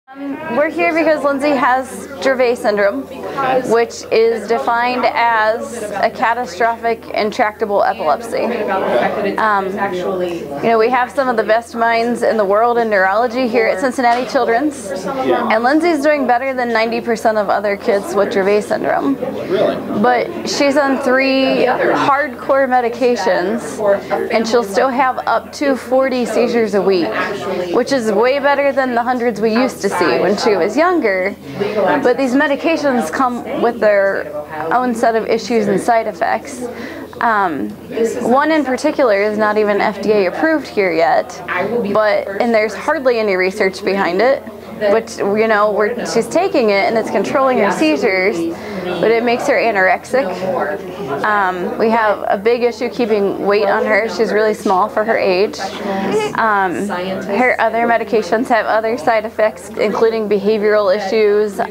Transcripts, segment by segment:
We're here because Lindsey has Dravet syndrome, which is defined as a catastrophic intractable epilepsy. We have some of the best minds in the world in neurology here at Cincinnati Children's, and Lindsey's doing better than 90% of other kids with Dravet syndrome. But she's on 3 hardcore medications, and she'll still have up to 40 seizures a week, which is way better than the hundreds we used to see when she was younger. But these medications come with their own set of issues and side effects. One in particular is not even FDA approved here yet, and there's hardly any research behind it. Which, she's taking it and it's controlling her seizures, but it makes her anorexic. We have a big issue keeping weight on her. She's really small for her age. Her other medications have other side effects, including behavioral issues,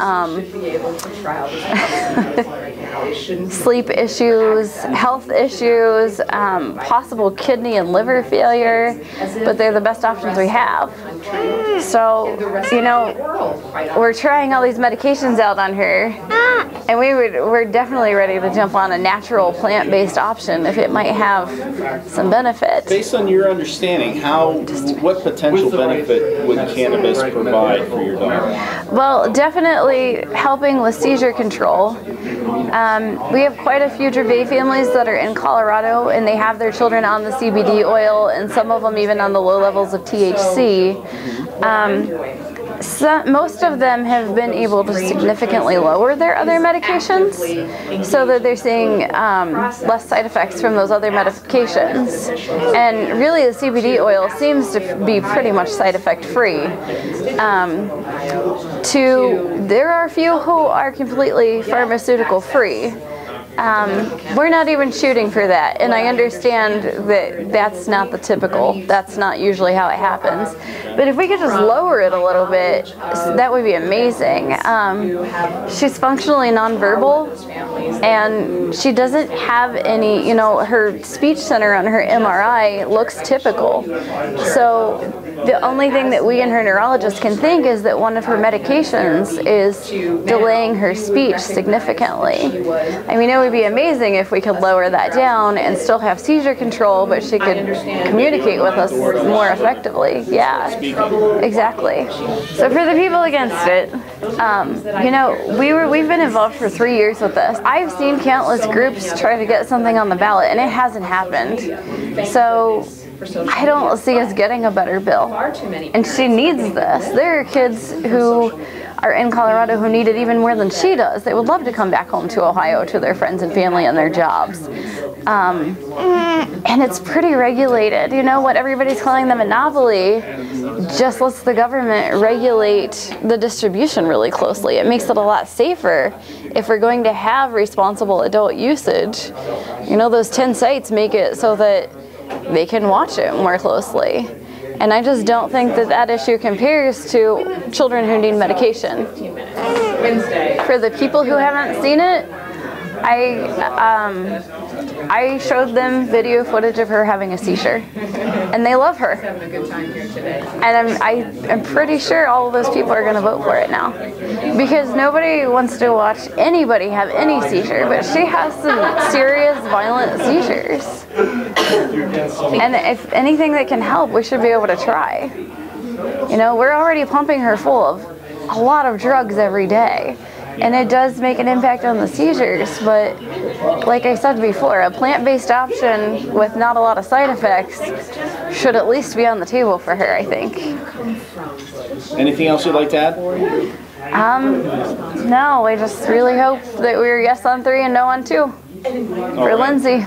sleep issues, health issues, possible kidney and liver failure, but they're the best options we have. So, we're trying all these medications out on her, and we're definitely ready to jump on a natural plant-based option if it might have some benefit. Based on your understanding, what potential benefit would cannabis provide for your dog? Well, definitely helping with seizure control. We have quite a few Dravet families that are in Colorado, and they have their children on the CBD oil, and some of them even on the low levels of THC. Most of them have been able to significantly lower their other medications, so that they're seeing less side effects from those other medications. And really the CBD oil seems to be pretty much side effect free. There are a few who are completely pharmaceutical free. We're not even shooting for that, and I understand that that's not the typical, that's not usually how it happens. But if we could just lower it a little bit, that would be amazing. She's functionally nonverbal, and she doesn't have any, her speech center on her MRI looks typical. So the only thing that we and her neurologist can think is that one of her medications is delaying her speech significantly. I mean, it would be amazing if we could lower that down and still have seizure control, but she could communicate with us more effectively. Yeah, exactly. So for the people against it, we've been involved for 3 years with this. I've seen countless groups try to get something on the ballot, and it hasn't happened. So I don't see us getting a better bill, and she needs this. There are kids who are in Colorado who need it even more than she does. They would love to come back home to Ohio to their friends and family and their jobs. And it's pretty regulated. What everybody's calling the monopoly just lets the government regulate the distribution really closely. It makes it a lot safer if we're going to have responsible adult usage. Those 10 sites make it so that they can watch it more closely. And I just don't think that issue compares to children who need medication. For the people who haven't seen it, I showed them video footage of her having a seizure, and they love her. And I'm pretty sure all of those people are going to vote for it now, because nobody wants to watch anybody have any seizure, but she has some serious violent seizures. And if anything that can help, we should be able to try. We're already pumping her full of a lot of drugs every day, and it does make an impact on the seizures, but like I said before, a plant-based option with not a lot of side effects should at least be on the table for her, I think. Anything else you'd like to add? No, I just really hope that we're yes on 3 and no on 2 for Lindsey.